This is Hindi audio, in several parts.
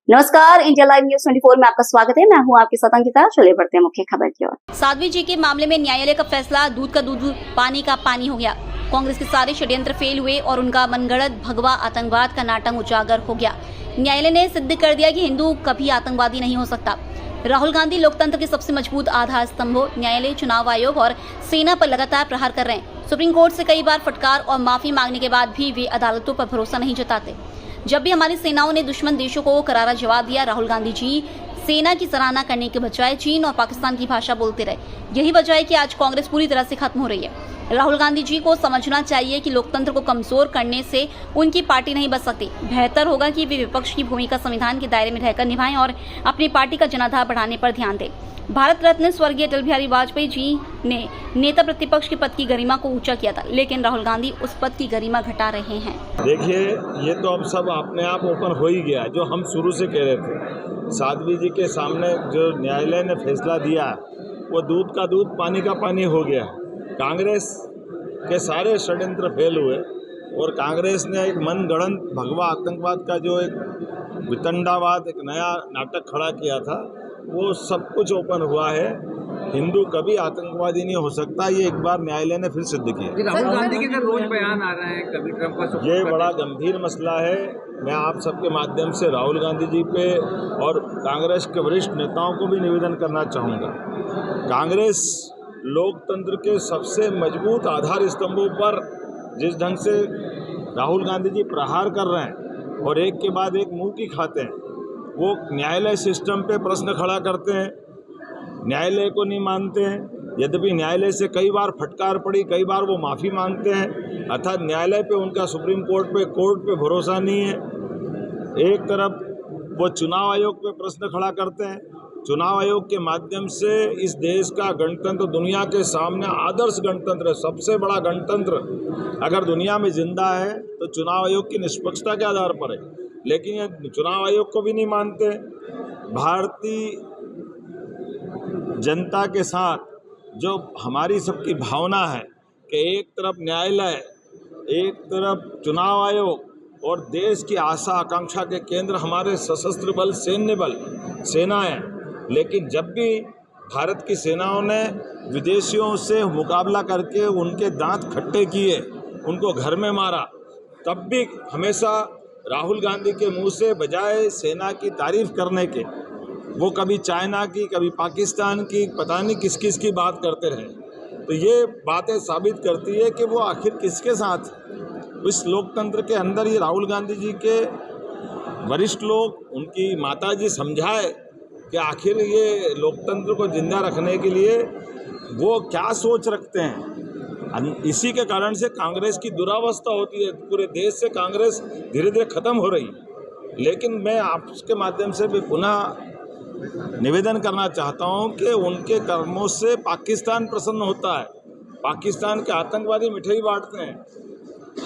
नमस्कार, इंडिया लाइव न्यूज 24 में आपका स्वागत है। मैं हूं आपके साथ अंकिता। चलिए बढ़ते हैं मुख्य खबर की ओर। साध्वी जी के मामले में न्यायालय का फैसला दूध का दूध पानी का पानी हो गया। कांग्रेस के सारे षड्यंत्र फेल हुए और उनका मनगढ़ंत भगवा आतंकवाद का नाटक उजागर हो गया। न्यायालय ने सिद्ध कर दिया कि हिंदू कभी आतंकवादी नहीं हो सकता। राहुल गांधी लोकतंत्र के सबसे मजबूत आधार स्तंभ हो। न्यायालय, चुनाव आयोग और सेना पर लगातार प्रहार कर रहे हैं। सुप्रीम कोर्ट से कई बार फटकार और माफी मांगने के बाद भी वे अदालतों पर भरोसा नहीं जताते। जब भी हमारी सेनाओं ने दुश्मन देशों को करारा जवाब दिया, राहुल गांधी जी सेना की सराहना करने के बजाय चीन और पाकिस्तान की भाषा बोलते रहे। यही वजह है कि आज कांग्रेस पूरी तरह से खत्म हो रही है। राहुल गांधी जी को समझना चाहिए कि लोकतंत्र को कमजोर करने से उनकी पार्टी नहीं बच सकती। बेहतर होगा कि वे विपक्ष की भूमिका संविधान के दायरे में रहकर निभाएं और अपनी पार्टी का जनाधार बढ़ाने पर ध्यान दें। भारत रत्न स्वर्गीय अटल बिहारी वाजपेयी जी ने नेता प्रतिपक्ष के पद की गरिमा को ऊंचा किया था, लेकिन राहुल गांधी उस पद की गरिमा घटा रहे हैं। देखिए, ये तो अब सब अपने आप ओपन हो ही गया। जो हम शुरू से कह रहे थे, साध्वी जी के सामने जो न्यायालय ने फैसला दिया वो दूध का दूध पानी का पानी हो गया। कांग्रेस के सारे षड्यंत्र फेल हुए और कांग्रेस ने एक मनगढ़ंत भगवा आतंकवाद का जो एक वितंडावाद, एक नया नाटक खड़ा किया था, वो सब कुछ ओपन हुआ है। हिंदू कभी आतंकवादी नहीं हो सकता, ये एक बार न्यायालय ने फिर सिद्ध किया। राहुल गांधी के रोज बयान आ रहे हैं, कभी ट्रंप का ये बड़ा गंभीर मसला है। मैं आप सबके माध्यम से राहुल गांधी जी पे और कांग्रेस के वरिष्ठ नेताओं को भी निवेदन करना चाहूँगा। कांग्रेस लोकतंत्र के सबसे मजबूत आधार स्तंभों पर जिस ढंग से राहुल गांधी जी प्रहार कर रहे हैं और एक के बाद एक मुंह की खाते हैं, वो न्यायालय सिस्टम पे प्रश्न खड़ा करते हैं, न्यायालय को नहीं मानते हैं। यद्यपि न्यायालय से कई बार फटकार पड़ी, कई बार वो माफ़ी मांगते हैं, अर्थात न्यायालय पे उनका सुप्रीम कोर्ट पे भरोसा नहीं है। एक तरफ वो चुनाव आयोग पे प्रश्न खड़ा करते हैं। चुनाव आयोग के माध्यम से इस देश का गणतंत्र दुनिया के सामने आदर्श गणतंत्र है, सबसे बड़ा गणतंत्र अगर दुनिया में जिंदा है तो चुनाव आयोग की निष्पक्षता के आधार पर है, लेकिन ये चुनाव आयोग को भी नहीं मानते। भारतीय जनता के साथ जो हमारी सबकी भावना है कि एक तरफ न्यायालय, एक तरफ चुनाव आयोग और देश की आशा आकांक्षा के केंद्र हमारे सशस्त्र बल, सैन्य बल, सेनाएं, लेकिन जब भी भारत की सेनाओं ने विदेशियों से मुकाबला करके उनके दांत खट्टे किए, उनको घर में मारा, तब भी हमेशा राहुल गांधी के मुंह से बजाय सेना की तारीफ करने के वो कभी चाइना की, कभी पाकिस्तान की, पता नहीं किस किस की बात करते रहे। तो ये बातें साबित करती है कि वो आखिर किसके साथ इस लोकतंत्र के अंदर। ये राहुल गांधी जी के वरिष्ठ लोग, उनकी माताजी समझाए कि आखिर ये लोकतंत्र को जिंदा रखने के लिए वो क्या सोच रखते हैं। इसी के कारण से कांग्रेस की दुरावस्था होती है। पूरे देश से कांग्रेस धीरे धीरे खत्म हो रही है। लेकिन मैं आपके माध्यम से भी पुनः निवेदन करना चाहता हूं कि उनके कर्मों से पाकिस्तान प्रसन्न होता है। पाकिस्तान के आतंकवादी मिठाई बांटते हैं,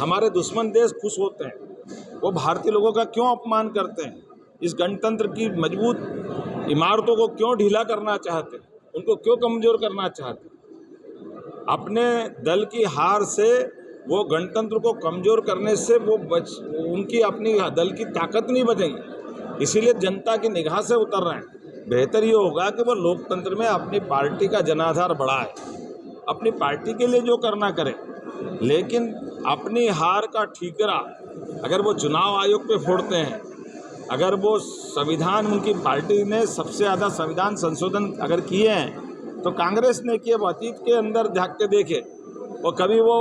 हमारे दुश्मन देश खुश होते हैं। वो भारतीय लोगों का क्यों अपमान करते हैं? इस गणतंत्र की मजबूत इमारतों को क्यों ढीला करना चाहते हैं? उनको क्यों कमजोर करना चाहते हैं? अपने दल की हार से, वो गणतंत्र को कमजोर करने से वो उनकी अपनी दल की ताकत नहीं बचेगी। इसीलिए जनता की निगाह से उतर रहे हैं। बेहतर ये होगा कि वो लोकतंत्र में अपनी पार्टी का जनाधार बढ़ाए, अपनी पार्टी के लिए जो करना करे, लेकिन अपनी हार का ठीकरा अगर वो चुनाव आयोग पे फोड़ते हैं, अगर वो संविधान, उनकी पार्टी ने सबसे ज़्यादा संविधान संशोधन अगर किए हैं तो कांग्रेस ने किए, वो अतीत के अंदर झाँक के देखे, और कभी वो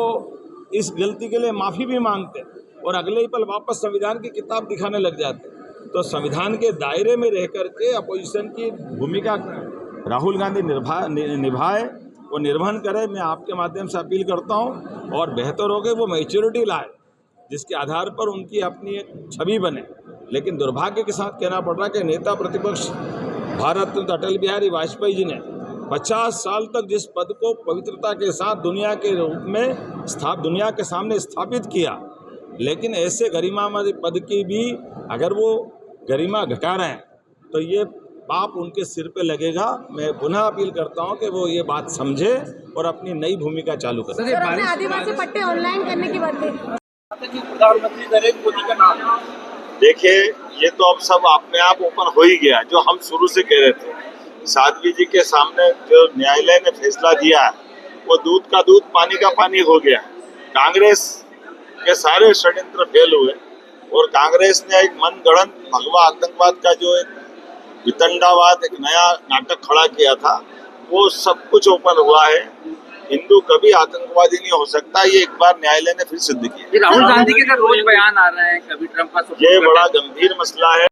इस गलती के लिए माफ़ी भी मांगते और अगले ही पल वापस संविधान की किताब दिखाने लग जाते। तो संविधान के दायरे में रह कर के अपोजिशन की भूमिका राहुल गांधी निभाए, वो निर्वहन करे। मैं आपके माध्यम से अपील करता हूँ, और बेहतर हो गए वो मैच्योरिटी लाए जिसके आधार पर उनकी अपनी एक छवि बने। लेकिन दुर्भाग्य के साथ कहना पड़ रहा कि नेता प्रतिपक्ष भारत रत्न अटल बिहारी वाजपेयी जी ने 50 साल तक जिस पद को पवित्रता के साथ दुनिया के रूप में दुनिया के सामने स्थापित किया, लेकिन ऐसे गरिमामय पद की भी अगर वो गरिमा घटा रहे हैं तो ये पाप उनके सिर पे लगेगा। मैं पुनः अपील करता हूं कि वो ये बात समझे और अपनी नई भूमिका चालू करें। आदिवासी पट्टे ऑनलाइन करने की बात है। प्रधानमंत्री नरेंद्र मोदी का नाम देखिए, ये तो अब सब अपने आप ओपन हो ही गया, जो हम शुरू से कह रहे थे। साध्वी जी के सामने जो न्यायालय ने फैसला दिया है, वो दूध का दूध पानी का पानी हो गया। कांग्रेस के सारे षड्यंत्र फेल हुए और कांग्रेस ने एक मनगढ़ंत भगवा आतंकवाद का जो एक वितंडावाद, एक नया नाटक खड़ा किया था, वो सब कुछ ओपन हुआ है। हिंदू कभी आतंकवादी नहीं हो सकता, ये एक बार न्यायालय ने फिर सिद्ध किया। राहुल गांधी के रोज बयान आ रहे हैं, कभी ट्रंप का ये बड़ा गंभीर मसला है।